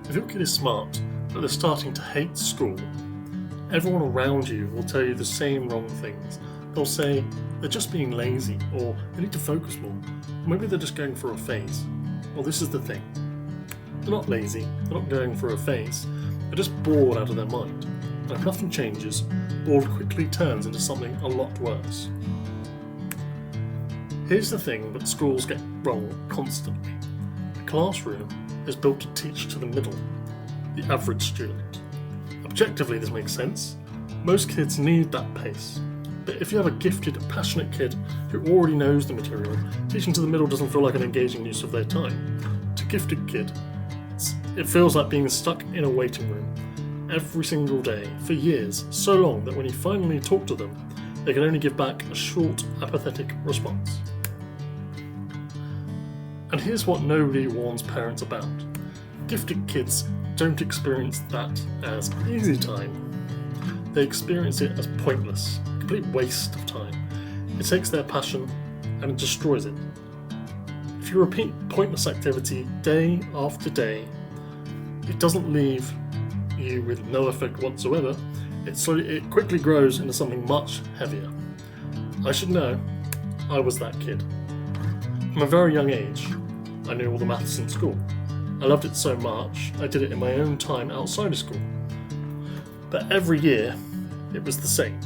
If your kid is smart, but they're starting to hate school, everyone around you will tell you the same wrong things. They'll say they're just being lazy, or they need to focus more, or maybe they're just going through a phase. Well, this is the thing. They're not lazy, they're not going through a phase, they're just bored out of their mind. And if nothing changes, bored quickly turns into something a lot worse. Here's the thing that schools get wrong constantly. The classroom is built to teach to the middle, the average student. Objectively, this makes sense. Most kids need that pace. But if you have a gifted, passionate kid who already knows the material, teaching to the middle doesn't feel like an engaging use of their time. To a gifted kid, it feels like being stuck in a waiting room every single day for years, so long that when you finally talk to them, they can only give back a short, apathetic response. And here's what nobody warns parents about. Gifted kids don't experience that as easy time. They experience it as pointless, a complete waste of time. It takes their passion and it destroys it. If you repeat pointless activity day after day, it doesn't leave you with no effect whatsoever. It quickly grows into something much heavier. I should know, I was that kid. From a very young age, I knew all the maths in school. I loved it so much, I did it in my own time outside of school. But every year, it was the same.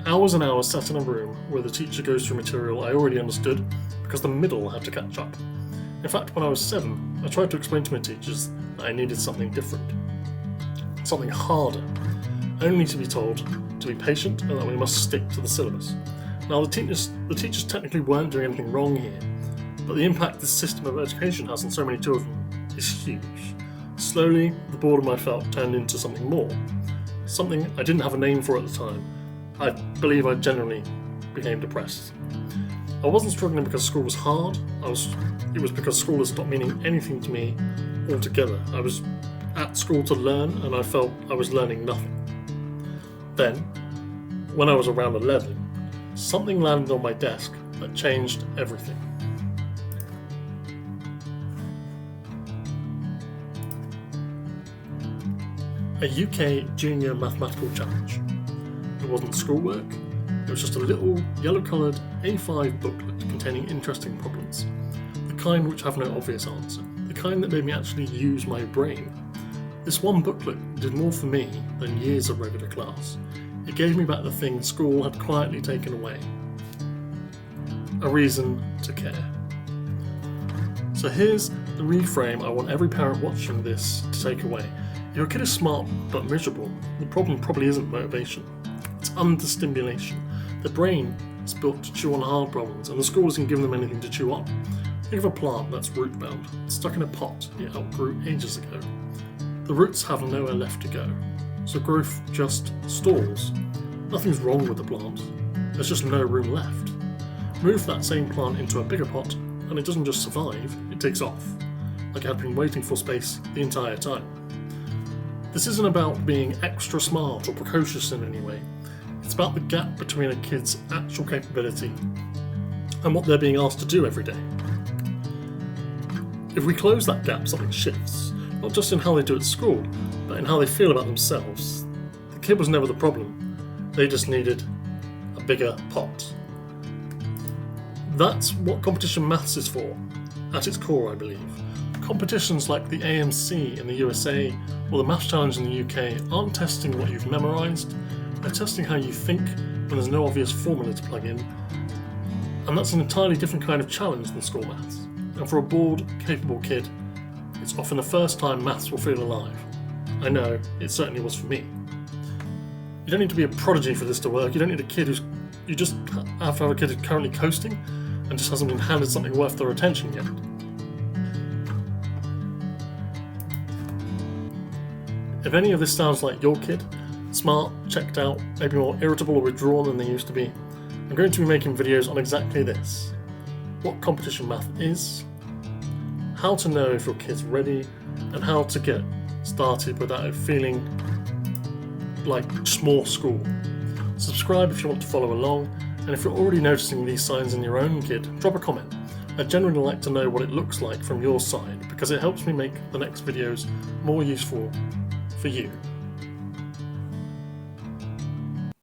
Hours and hours sat in a room where the teacher goes through material I already understood because the middle had to catch up. In fact, when I was 7, I tried to explain to my teachers that I needed something different. Something harder, only to be told to be patient and that we must stick to the syllabus. Now, the teachers technically weren't doing anything wrong here, but the impact this system of education has on so many children is huge. Slowly, the boredom I felt turned into something more. Something I didn't have a name for at the time. I believe I generally became depressed. I wasn't struggling because school was hard, it was because school had stopped meaning anything to me altogether. I was at school to learn and I felt I was learning nothing. Then, when I was around 11, something landed on my desk that changed everything. A UK Junior Mathematical Challenge. It wasn't schoolwork, it was just a little yellow-coloured A5 booklet containing interesting problems. The kind which have no obvious answer. The kind that made me actually use my brain. This one booklet did more for me than years of regular class. It gave me back the thing school had quietly taken away. A reason to care. So here's the reframe I want every parent watching this to take away. If your kid is smart but miserable, the problem probably isn't motivation. It's understimulation. The brain is built to chew on hard problems, and the school isn't giving them anything to chew on. Think of a plant that's root-bound, stuck in a pot it outgrew ages ago. The roots have nowhere left to go, so growth just stalls. Nothing's wrong with the plant, there's just no room left. Move that same plant into a bigger pot, and it doesn't just survive, it takes off, like it had been waiting for space the entire time. This isn't about being extra smart or precocious in any way. It's about the gap between a kid's actual capability and what they're being asked to do every day. If we close that gap, something shifts, not just in how they do at school, but in how they feel about themselves. The kid was never the problem, they just needed a bigger pot. That's what competition maths is for, at its core, I believe. Competitions like the AMC in the USA or the Maths Challenge in the UK aren't testing what you've memorised, they're testing how you think when there's no obvious formula to plug in. And that's an entirely different kind of challenge than school maths. And for a bored, capable kid, it's often the first time maths will feel alive. I know, it certainly was for me. You don't need to be a prodigy for this to work, you don't need a kid you just have to have a kid who's currently coasting and just hasn't been handed something worth their attention yet. If any of this sounds like your kid, smart, checked out, maybe more irritable or withdrawn than they used to be, I'm going to be making videos on exactly this. What competition math is, how to know if your kid's ready, and how to get started without it feeling like just more school. Subscribe if you want to follow along, and if you're already noticing these signs in your own kid, drop a comment. I'd generally like to know what it looks like from your side, because it helps me make the next videos more useful for you.